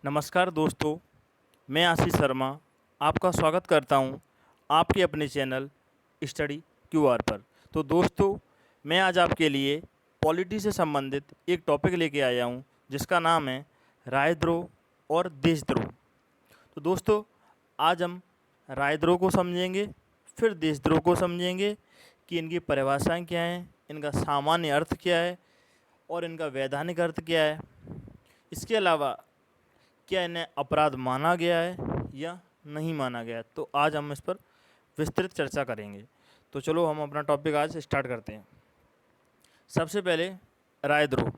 नमस्कार दोस्तों, मैं आशीष शर्मा आपका स्वागत करता हूं आपके अपने चैनल स्टडी क्यूआर पर। तो दोस्तों, मैं आज आपके लिए पॉलिटी से संबंधित एक टॉपिक लेके आया हूं जिसका नाम है राजद्रोह और देशद्रोह। तो दोस्तों, आज हम राजद्रोह को समझेंगे, फिर देशद्रोह को समझेंगे कि इनकी परिभाषाएं क्या हैं, इनका सामान्य अर्थ क्या है और इनका वैधानिक अर्थ क्या है। इसके अलावा क्या इन्हें अपराध माना गया है या नहीं माना गया है। तो आज हम इस पर विस्तृत चर्चा करेंगे। तो चलो हम अपना टॉपिक आज स्टार्ट करते हैं। सबसे पहले राजद्रोह।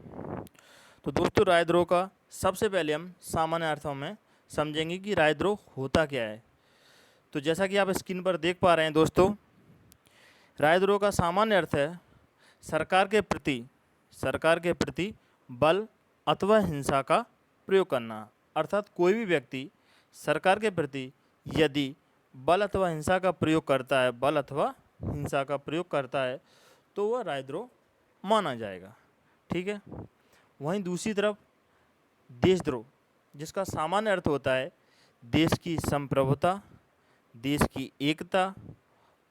तो दोस्तों, राजद्रोह का सबसे पहले हम सामान्य अर्थों में समझेंगे कि राजद्रोह होता क्या है। तो जैसा कि आप स्क्रीन पर देख पा रहे हैं दोस्तों, राजद्रोह का सामान्य अर्थ है सरकार के प्रति बल अथवा हिंसा का प्रयोग करना। अर्थात कोई भी व्यक्ति सरकार के प्रति यदि बल अथवा हिंसा का प्रयोग करता है तो वह राजद्रोह माना जाएगा। ठीक है। वहीं दूसरी तरफ देशद्रोह, जिसका सामान्य अर्थ होता है देश की संप्रभुता, देश की एकता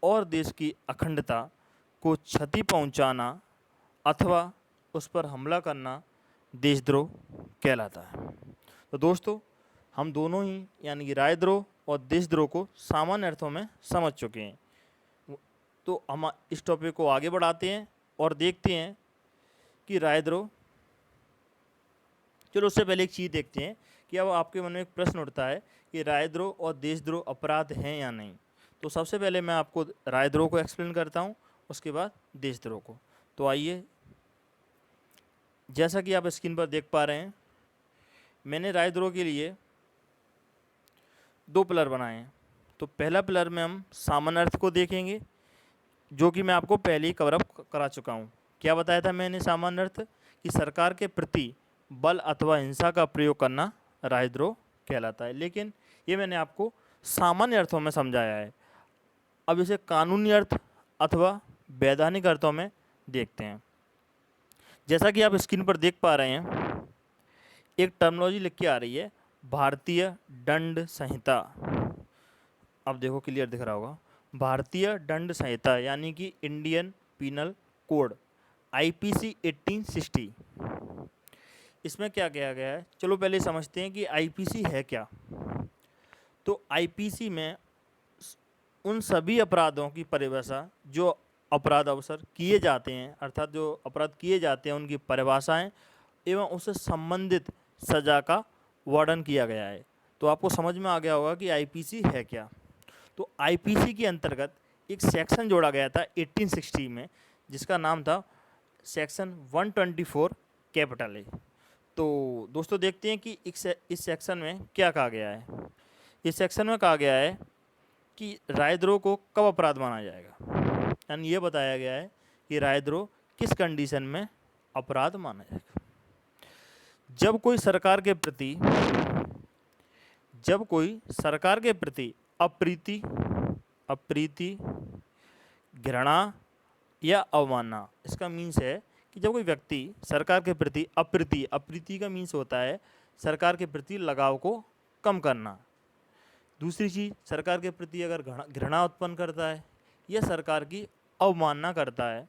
और देश की अखंडता को क्षति पहुंचाना अथवा उस पर हमला करना देशद्रोह कहलाता है। तो दोस्तों, हम दोनों ही यानी कि राजद्रोह और देशद्रोह को सामान्य अर्थों में समझ चुके हैं। तो हम इस टॉपिक को आगे बढ़ाते हैं और देखते हैं कि राजद्रोह, चलो उससे पहले एक चीज़ देखते हैं कि अब आपके मन में एक प्रश्न उठता है कि राजद्रोह और देशद्रोह अपराध हैं या नहीं। तो सबसे पहले मैं आपको राजद्रोह को एक्सप्लेन करता हूँ, उसके बाद देशद्रोह को। तो आइए, जैसा कि आप स्क्रीन पर देख पा रहे हैं, मैंने राजद्रोह के लिए दो पिलर बनाए हैं। तो पहला पिलर में हम सामान्य अर्थ को देखेंगे, जो कि मैं आपको पहले ही कवर अप करा चुका हूँ। क्या बताया था मैंने सामान्य अर्थ? कि सरकार के प्रति बल अथवा हिंसा का प्रयोग करना राजद्रोह कहलाता है। लेकिन ये मैंने आपको सामान्य अर्थों में समझाया है। अब इसे कानूनी अर्थ अथवा वैधानिक अर्थों में देखते हैं। जैसा कि आप स्क्रीन पर देख पा रहे हैं, एक टर्मिनोलॉजी लिख के आ रही है, भारतीय दंड संहिता। अब देखो, क्लियर दिख रहा होगा। भारतीय दंड संहिता यानी कि इंडियन पीनल कोड, आईपीसी 1860। इसमें क्या किया गया है, चलो पहले समझते हैं कि आईपीसी है क्या। तो आईपीसी में उन सभी अपराधों की परिभाषा जो अपराध अवसर किए जाते हैं, अर्थात जो अपराध किए जाते हैं उनकी परिभाषाएं एवं उससे संबंधित सज़ा का वर्णन किया गया है। तो आपको समझ में आ गया होगा कि आईपीसी है क्या। तो आईपीसी के अंतर्गत एक सेक्शन जोड़ा गया था 1860 में, जिसका नाम था सेक्शन 124 कैपिटल ए। तो दोस्तों, देखते हैं कि इस सेक्शन में क्या कहा गया है। इस सेक्शन में कहा गया है कि राजद्रोह को कब अपराध माना जाएगा, यानी ये बताया गया है कि राजद्रोह किस कंडीशन में अपराध माना जाएगा। जब कोई सरकार के प्रति अप्रीति, घृणा या अवमानना, इसका मीन्स है कि जब कोई व्यक्ति सरकार के प्रति अप्रीति का मीन्स होता है सरकार के प्रति लगाव को कम करना। दूसरी चीज़, सरकार के प्रति अगर घृणा उत्पन्न करता है या सरकार की अवमानना करता है,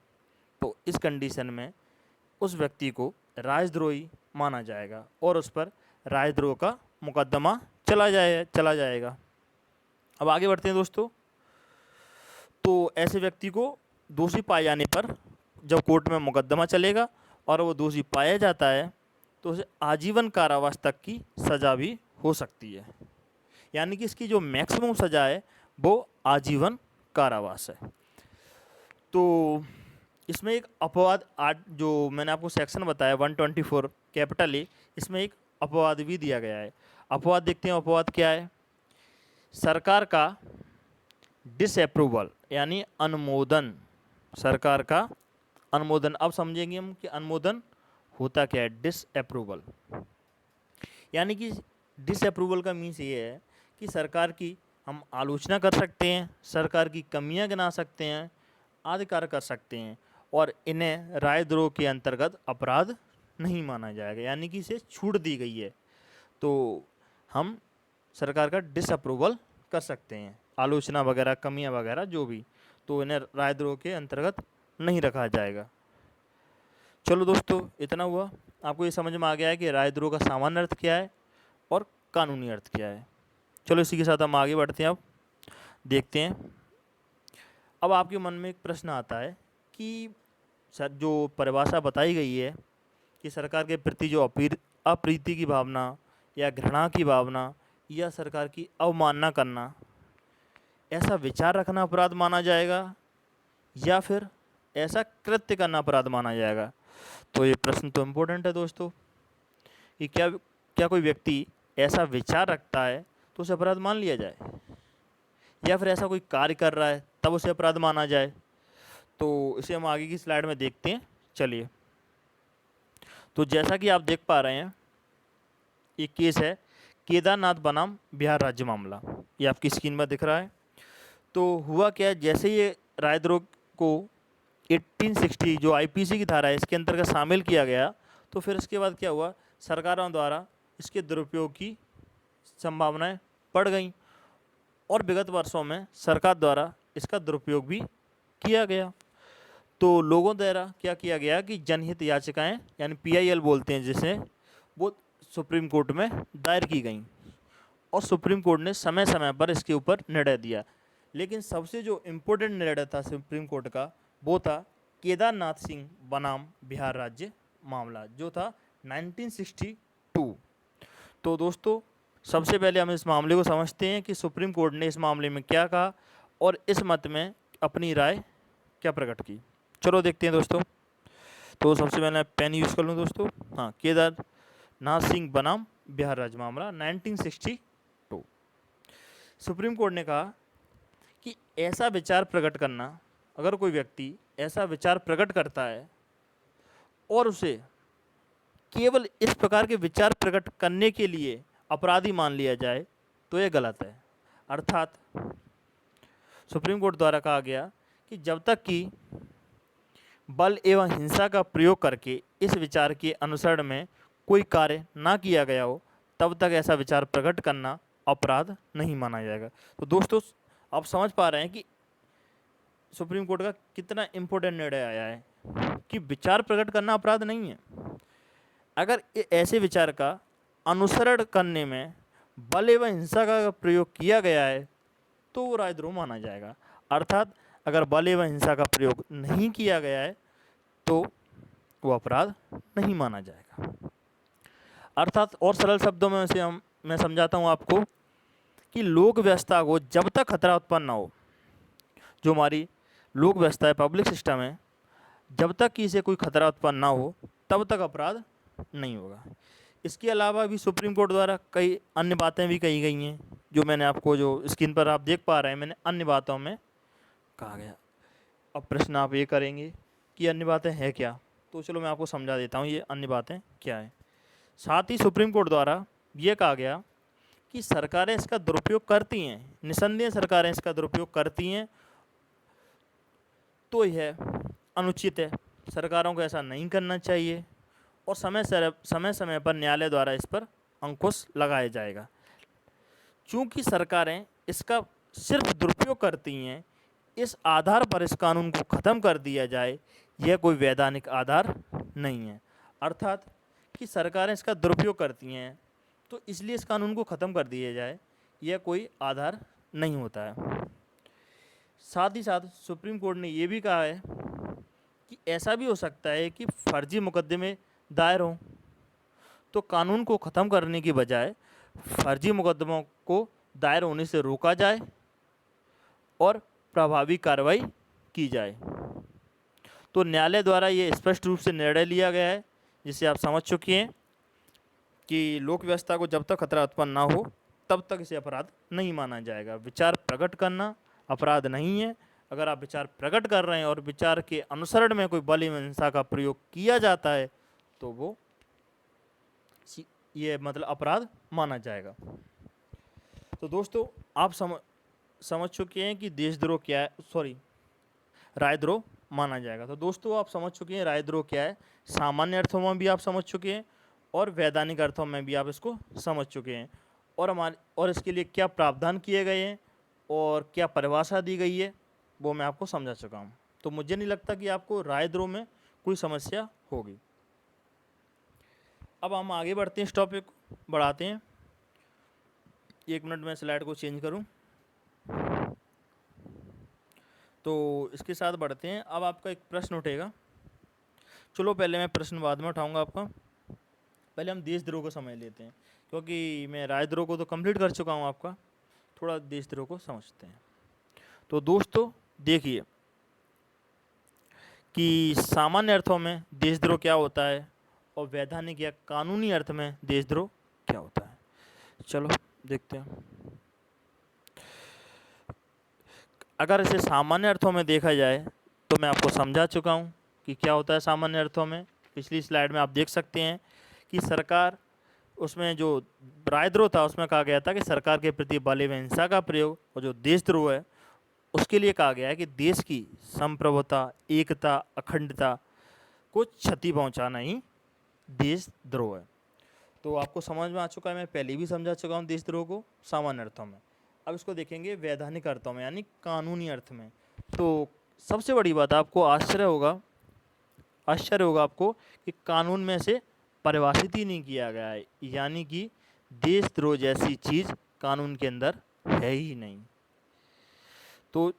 तो इस कंडीशन में उस व्यक्ति को राजद्रोही माना जाएगा और उस पर राजद्रोह का मुकदमा चला जाएगा। अब आगे बढ़ते हैं दोस्तों। तो ऐसे व्यक्ति को दोषी पाए जाने पर जब कोर्ट में मुकदमा चलेगा और वो दोषी पाया जाता है तो उसे आजीवन कारावास तक की सज़ा भी हो सकती है। यानी कि इसकी जो मैक्सिमम सज़ा है वो आजीवन कारावास है। तो इसमें एक अपवाद, जो मैंने आपको सेक्शन बताया 124 कैपिटल ए, इसमें एक अपवाद भी दिया गया है। अपवाद देखते हैं, अपवाद क्या है। सरकार का डिसअप्रूवल यानी अनुमोदन, सरकार का अनुमोदन। अब समझेंगे हम कि अनुमोदन होता क्या है। डिसअप्रूवल यानी कि डिसअप्रूवल का मीन्स ये है कि सरकार की हम आलोचना कर सकते हैं, सरकार की कमियां गिना सकते हैं, आदि कार्य कर सकते हैं और इन्हें राजद्रोह के अंतर्गत अपराध नहीं माना जाएगा, यानी कि इसे छूट दी गई है। तो हम सरकार का डिसअप्रूवल कर सकते हैं, आलोचना वगैरह, कमियां वगैरह जो भी, तो इन्हें रायद्रोह के अंतर्गत नहीं रखा जाएगा। चलो दोस्तों, इतना हुआ। आपको ये समझ में आ गया है कि रायद्रोह का सामान्य अर्थ क्या है और कानूनी अर्थ क्या है। चलो इसी के साथ हम आगे बढ़ते हैं। अब देखते हैं। अब आपके मन में एक प्रश्न आता है कि सर, जो परिभाषा बताई गई है कि सरकार के प्रति जो अप्रीति की भावना या घृणा की भावना या सरकार की अवमानना करना, ऐसा विचार रखना अपराध माना जाएगा या फिर ऐसा कृत्य करना अपराध माना जाएगा। तो ये प्रश्न तो इम्पोर्टेंट है दोस्तों, कि क्या कोई व्यक्ति ऐसा विचार रखता है तो उसे अपराध मान लिया जाए, या फिर ऐसा कोई कार्य कर रहा है तब उसे अपराध माना जाए। तो इसे हम आगे की स्लाइड में देखते हैं। चलिए, तो जैसा कि आप देख पा रहे हैं, ये केस है केदारनाथ बनाम बिहार राज्य मामला, ये आपकी स्क्रीन में दिख रहा है। तो हुआ क्या है, जैसे ये रायद्रोह को 1860 जो आईपीसी की धारा है इसके अंतर्गत शामिल किया गया, तो फिर इसके बाद क्या हुआ, सरकारों द्वारा इसके दुरुपयोग की संभावनाएं बढ़ गईं और विगत वर्षों में सरकार द्वारा इसका दुरुपयोग भी किया गया। तो लोगों द्वारा क्या किया गया कि जनहित याचिकाएं, यानी पीआईएल बोलते हैं जिसे, वो सुप्रीम कोर्ट में दायर की गईं और सुप्रीम कोर्ट ने समय समय पर इसके ऊपर निर्णय दिया। लेकिन सबसे जो इम्पोर्टेंट निर्णय था सुप्रीम कोर्ट का, वो था केदारनाथ सिंह बनाम बिहार राज्य मामला, जो था 1962। तो दोस्तों, सबसे पहले हम इस मामले को समझते हैं कि सुप्रीम कोर्ट ने इस मामले में क्या कहा और इस मत में अपनी राय क्या प्रकट की। चलो देखते हैं दोस्तों। तो सबसे पहले पेन यूज़ कर लूँ दोस्तों। हाँ, केदारनाथ सिंह बनाम बिहार राज्य मामला 1962। सुप्रीम कोर्ट ने कहा कि ऐसा विचार प्रकट करना, अगर कोई व्यक्ति ऐसा विचार प्रकट करता है और उसे केवल इस प्रकार के विचार प्रकट करने के लिए अपराधी मान लिया जाए, तो यह गलत है। अर्थात सुप्रीम कोर्ट द्वारा कहा गया कि जब तक कि बल एवं हिंसा का प्रयोग करके इस विचार के अनुसरण में कोई कार्य ना किया गया हो, तब तक ऐसा विचार प्रकट करना अपराध नहीं माना जाएगा। तो दोस्तों, आप समझ पा रहे हैं कि सुप्रीम कोर्ट का कितना इम्पोर्टेंट निर्णय आया है कि विचार प्रकट करना अपराध नहीं है। अगर ऐसे विचार का अनुसरण करने में बल एवं हिंसा का प्रयोग किया गया है तो वो राजद्रोह माना जाएगा। अर्थात अगर बल एवं हिंसा का प्रयोग नहीं किया गया है तो वो अपराध नहीं माना जाएगा। अर्थात और सरल शब्दों में से मैं समझाता हूँ आपको कि लोक व्यवस्था को जब तक खतरा उत्पन्न ना हो, जो हमारी लोक व्यवस्था है, पब्लिक सिस्टम है, जब तक कि इसे कोई खतरा उत्पन्न ना हो तब तक अपराध नहीं होगा। इसके अलावा भी सुप्रीम कोर्ट द्वारा कई अन्य बातें भी कही गई हैं, जो मैंने आपको, जो स्क्रीन पर आप देख पा रहे हैं, मैंने अन्य बातों में कहा गया। अब प्रश्न आप ये करेंगे कि अन्य बातें हैं क्या, तो चलो मैं आपको समझा देता हूँ ये अन्य बातें क्या हैं। साथ ही सुप्रीम कोर्ट द्वारा ये कहा गया कि सरकारें इसका दुरुपयोग करती हैं, निसंदेह सरकारें इसका दुरुपयोग करती हैं, तो यह अनुचित है, सरकारों को ऐसा नहीं करना चाहिए और समय समय पर न्यायालय द्वारा इस पर अंकुश लगाया जाएगा। चूँकि सरकारें इसका सिर्फ दुरुपयोग करती हैं, इस आधार पर इस कानून को ख़त्म कर दिया जाए, यह कोई वैधानिक आधार नहीं है। अर्थात कि सरकारें इसका दुरुपयोग करती हैं तो इसलिए इस कानून को ख़त्म कर दिया जाए, यह कोई आधार नहीं होता है। साथ ही साथ सुप्रीम कोर्ट ने ये भी कहा है कि ऐसा भी हो सकता है कि फर्जी मुकदमे दायर हों, तो कानून को ख़त्म करने की बजाय फर्जी मुकदमों को दायर होने से रोका जाए और प्रभावी कार्रवाई की जाए। तो न्यायालय द्वारा ये स्पष्ट रूप से निर्णय लिया गया है, जिसे आप समझ चुके हैं कि लोक व्यवस्था को जब तक खतरा उत्पन्न ना हो तब तक इसे अपराध नहीं माना जाएगा। विचार प्रकट करना अपराध नहीं है। अगर आप विचार प्रकट कर रहे हैं और विचार के अनुसरण में कोई बल एवं हिंसा का प्रयोग किया जाता है तो वो ये मतलब अपराध माना जाएगा। तो दोस्तों, आप समझ चुके हैं कि देशद्रोह क्या है, रायद्रोह माना जाएगा। तो दोस्तों, आप समझ चुके हैं रायद्रोह क्या है, सामान्य अर्थों में भी आप समझ चुके हैं और वैधानिक अर्थों में भी आप इसको समझ चुके हैं। और इसके लिए क्या प्रावधान किए गए हैं और क्या परिभाषा दी गई है, वो मैं आपको समझा चुका हूँ। तो मुझे नहीं लगता कि आपको रायद्रोह में कोई समस्या होगी। अब हम आगे बढ़ते हैं, इस टॉपिक को बढ़ाते हैं। 1 मिनट में स्लाइड को चेंज करूं, तो इसके साथ बढ़ते हैं। अब आपका एक प्रश्न उठेगा, चलो पहले मैं प्रश्न बाद में उठाऊंगा आपका, पहले हम देशद्रोह को समझ लेते हैं, क्योंकि मैं राजद्रोह को तो कंप्लीट कर चुका हूं आपका, थोड़ा देशद्रोह को समझते हैं। तो दोस्तों देखिए कि सामान्य अर्थों में देशद्रोह क्या होता है और वैधानिक या कानूनी अर्थ में देशद्रोह क्या होता है, चलो देखते हैं। अगर इसे सामान्य अर्थों में देखा जाए तो मैं आपको समझा चुका हूँ कि क्या होता है सामान्य अर्थों में। पिछली स्लाइड में आप देख सकते हैं कि सरकार, उसमें जो राजद्रोह था उसमें कहा गया था कि सरकार के प्रति बल व हिंसा का प्रयोग, और जो देशद्रोह है उसके लिए कहा गया है कि देश की संप्रभुता, एकता, अखंडता को क्षति पहुंचाना ही देशद्रोह है। तो आपको समझ में आ चुका है, मैं पहले भी समझा चुका हूँ देशद्रोह को सामान्य अर्थों में। अब इसको देखेंगे वैधानिक अर्थों में, यानी कानूनी अर्थ में। तो सबसे बड़ी बात, आपको आश्चर्य होगा आपको कि कानून में से परिभाषित ही नहीं किया गया है, यानी कि देशद्रोह जैसी चीज़ कानून के अंदर है ही नहीं। तो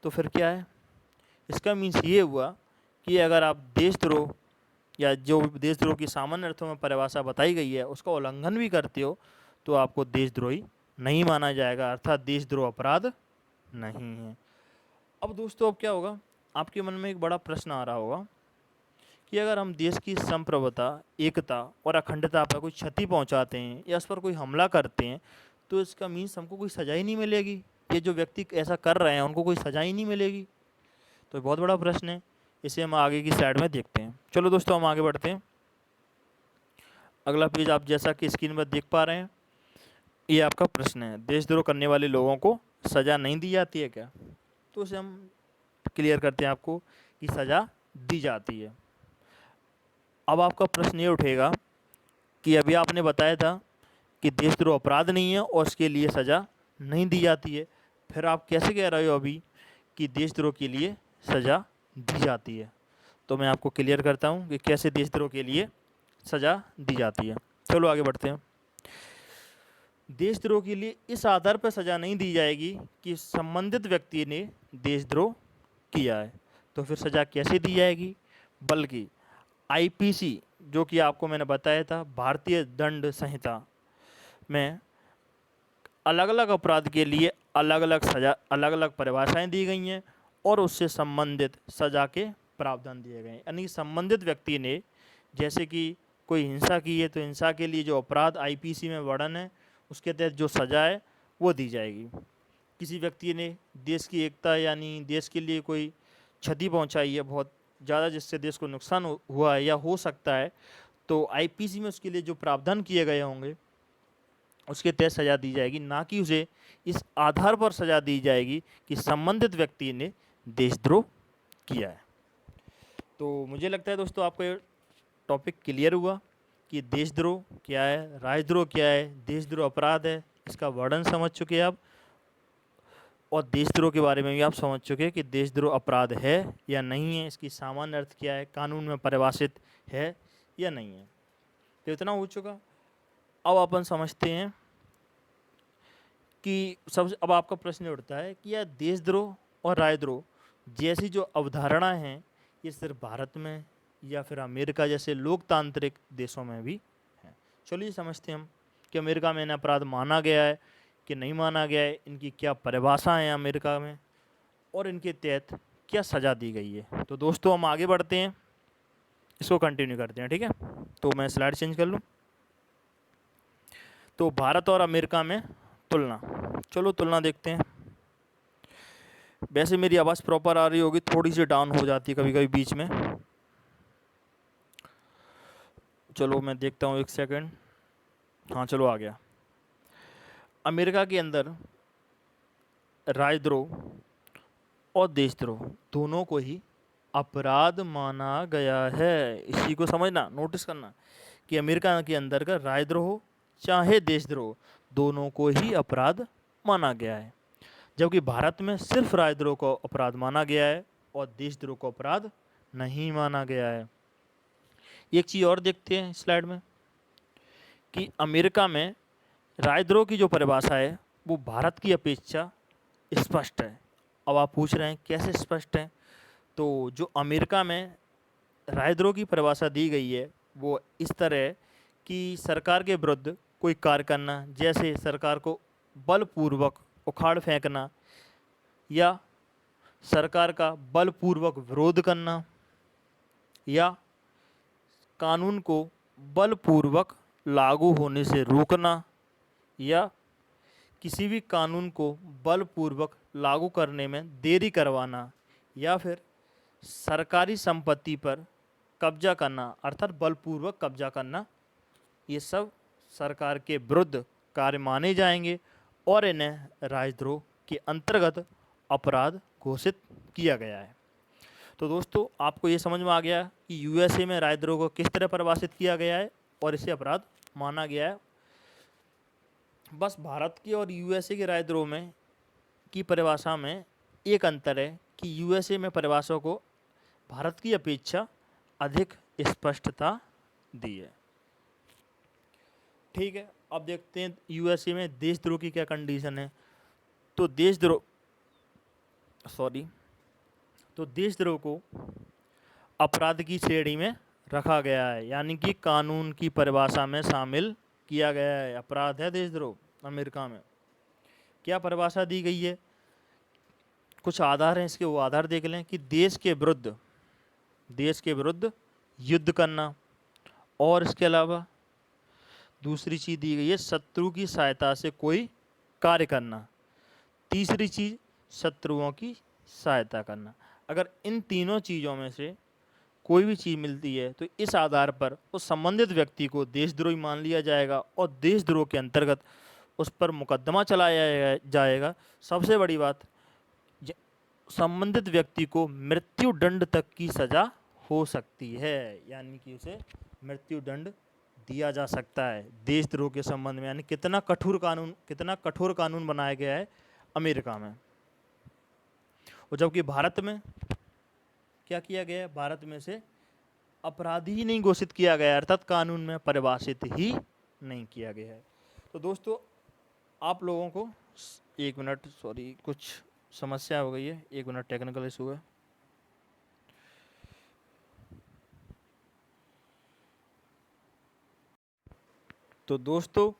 फिर क्या है, इसका मीन्स ये हुआ कि अगर आप देशद्रोह या जो देशद्रोह की सामान्य अर्थों में परिभाषा बताई गई है उसका उल्लंघन भी करते हो तो आपको देशद्रोही नहीं माना जाएगा, अर्थात देशद्रोह अपराध नहीं है। अब दोस्तों अब क्या होगा, आपके मन में एक बड़ा प्रश्न आ रहा होगा कि अगर हम देश की संप्रभुता, एकता और अखंडता पर कोई क्षति पहुंचाते हैं या उस पर कोई हमला करते हैं तो इसका मीन्स हमको कोई सजा ही नहीं मिलेगी, ये जो व्यक्ति ऐसा कर रहे हैं उनको कोई सजा ही नहीं मिलेगी। तो बहुत बड़ा प्रश्न है, इसे हम आगे की स्लाइड में देखते हैं। चलो दोस्तों हम आगे बढ़ते हैं। अगला पेज आप जैसा कि स्क्रीन पर देख पा रहे हैं, ये आपका प्रश्न है, देशद्रोह करने वाले लोगों को सज़ा नहीं दी जाती है क्या? तो उसे हम क्लियर करते हैं आपको कि सज़ा दी जाती है। अब आपका प्रश्न ये उठेगा कि अभी आपने बताया था कि देशद्रोह अपराध नहीं है और उसके लिए सज़ा नहीं दी जाती है, फिर आप कैसे कह रहे हो अभी कि देशद्रोह के लिए सज़ा दी जाती है? तो मैं आपको क्लियर करता हूँ कि कैसे देशद्रोह के लिए सज़ा दी जाती है। चलो आगे बढ़ते हैं। देशद्रोह के लिए इस आधार पर सज़ा नहीं दी जाएगी कि संबंधित व्यक्ति ने देशद्रोह किया है, तो फिर सज़ा कैसे दी जाएगी? बल्कि आईपीसी, जो कि आपको मैंने बताया था, भारतीय दंड संहिता में अलग अलग अपराध के लिए अलग अलग सज़ा, अलग अलग परिभाषाएं दी गई हैं और उससे संबंधित सज़ा के प्रावधान दिए गए हैं। यानी संबंधित व्यक्ति ने जैसे कि कोई हिंसा की है तो हिंसा के लिए जो अपराध आईपीसी में वर्णन है उसके तहत जो सज़ा है वो दी जाएगी। किसी व्यक्ति ने देश की एकता यानी देश के लिए कोई क्षति पहुंचाई है बहुत ज़्यादा, जिससे देश को नुकसान हुआ है या हो सकता है, तो आईपीसी में उसके लिए जो प्रावधान किए गए होंगे उसके तहत सज़ा दी जाएगी, ना कि उसे इस आधार पर सज़ा दी जाएगी कि संबंधित व्यक्ति ने देशद्रोह किया है। तो मुझे लगता है दोस्तों आपको ये टॉपिक क्लियर हुआ कि देशद्रोह क्या है, राजद्रोह क्या है, देशद्रोह अपराध है, इसका वर्णन समझ चुके हैं आप, और देशद्रोह के बारे में भी आप समझ चुके हैं कि देशद्रोह अपराध है या नहीं है, इसकी सामान्य अर्थ क्या है, कानून में परिभाषित है या नहीं है। तो इतना हो चुका। अब अपन समझते हैं कि अब आपका प्रश्न उठता है कि यह देशद्रोह और राजद्रोह जैसी जो अवधारणा है ये सिर्फ भारत में या फिर अमेरिका जैसे लोकतांत्रिक देशों में भी है। चलिए समझते हैं हम कि अमेरिका में इन्हें अपराध माना गया है कि नहीं माना गया है, इनकी क्या परिभाषा है अमेरिका में और इनके तहत क्या सज़ा दी गई है। तो दोस्तों हम आगे बढ़ते हैं, इसको कंटिन्यू करते हैं, ठीक है। तो मैं स्लाइड चेंज कर लूँ। तो भारत और अमेरिका में तुलना, चलो तुलना देखते हैं। वैसे मेरी आवाज़ प्रॉपर आ रही होगी, थोड़ी सी डाउन हो जाती है कभी कभी बीच में। चलो मैं देखता हूँ, एक सेकंड। हाँ चलो आ गया। अमेरिका के अंदर राजद्रोह और देशद्रोह दोनों को ही अपराध माना गया है। इसी को समझना, नोटिस करना कि अमेरिका के अंदर का राजद्रोह चाहे देशद्रोह, दोनों को ही अपराध माना गया है। जबकि भारत में सिर्फ राजद्रोह को अपराध माना गया है और देशद्रोह को अपराध नहीं माना गया है। एक चीज़ और देखते हैं स्लाइड में कि अमेरिका में राजद्रोह की जो परिभाषा है वो भारत की अपेक्षा स्पष्ट है। अब आप पूछ रहे हैं कैसे स्पष्ट है? तो जो अमेरिका में राजद्रोह की परिभाषा दी गई है वो इस तरह है कि सरकार के विरुद्ध कोई कार्य करना, जैसे सरकार को बलपूर्वक उखाड़ फेंकना या सरकार का बलपूर्वक विरोध करना या कानून को बलपूर्वक लागू होने से रोकना या किसी भी कानून को बलपूर्वक लागू करने में देरी करवाना या फिर सरकारी संपत्ति पर कब्जा करना अर्थात बलपूर्वक कब्जा करना, ये सब सरकार के विरुद्ध कार्य माने जाएंगे और इन्हें राजद्रोह के अंतर्गत अपराध घोषित किया गया है। तो दोस्तों, आपको ये समझ में आ गया कि यूएसए में राजद्रोह को किस तरह परिभाषित किया गया है और इसे अपराध माना गया है। बस भारत के और यूएसए के राजद्रोह में की परिभाषा में एक अंतर है कि यूएसए में परिभाषा को भारत की अपेक्षा अधिक स्पष्टता दी है। ठीक है, अब देखते हैं यूएसए में देशद्रोह की क्या कंडीशन है। तो देशद्रोह को अपराध की श्रेणी में रखा गया है, यानी कि कानून की परिभाषा में शामिल किया गया है। अपराध है देशद्रोह अमेरिका में। क्या परिभाषा दी गई है? कुछ आधार हैं इसके, वो आधार देख लें कि देश के विरुद्ध युद्ध करना, और इसके अलावा दूसरी चीज़ दी गई है शत्रु की सहायता से कोई कार्य करना, तीसरी चीज़ शत्रुओं की सहायता करना। अगर इन तीनों चीज़ों में से कोई भी चीज़ मिलती है तो इस आधार पर उस संबंधित व्यक्ति को देशद्रोही मान लिया जाएगा और देशद्रोह के अंतर्गत उस पर मुकदमा चलाया जाएगा। सबसे बड़ी बात, संबंधित व्यक्ति को मृत्यु दंड तक की सज़ा हो सकती है, यानी कि उसे मृत्यु दंड दिया जा सकता है देशद्रोह के संबंध में। यानी कितना कठोर कानून बनाया गया है अमेरिका में। और जबकि भारत में क्या किया गया है? भारत में से अपराधी ही नहीं घोषित किया गया है, अर्थात कानून में परिभाषित ही नहीं किया गया है। तो दोस्तों, आप लोगों को एक मिनट, सॉरी कुछ समस्या हो गई है, एक मिनट टेक्निकल इशू है। तो दोस्तों,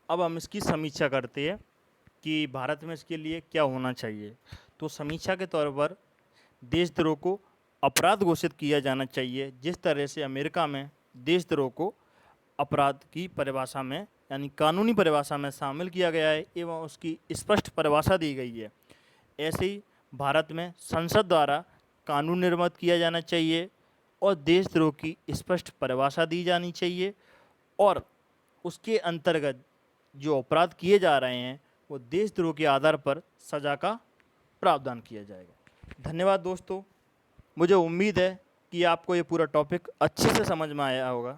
अब हम इसकी समीक्षा करते हैं कि भारत में इसके लिए क्या होना चाहिए। तो समीक्षा के तौर पर देशद्रोह को अपराध घोषित किया जाना चाहिए, जिस तरह से अमेरिका में देशद्रोह को अपराध की परिभाषा में यानी कानूनी परिभाषा में शामिल किया गया है एवं उसकी स्पष्ट परिभाषा दी गई है। ऐसे ही भारत में संसद द्वारा कानून निर्मित किया जाना चाहिए और देशद्रोह की स्पष्ट परिभाषा दी जानी चाहिए और उसके अंतर्गत जो अपराध किए जा रहे हैं वो देशद्रोह के आधार पर सज़ा का प्रावधान किया जाएगा। धन्यवाद दोस्तों। मुझे उम्मीद है कि आपको ये पूरा टॉपिक अच्छे से समझ में आया होगा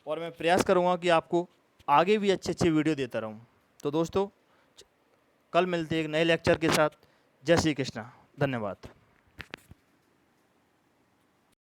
और मैं प्रयास करूँगा कि आपको आगे भी अच्छे वीडियो देता रहूँ। तो दोस्तों, कल मिलते हैं एक नए लेक्चर के साथ। जय श्री कृष्णा। धन्यवाद।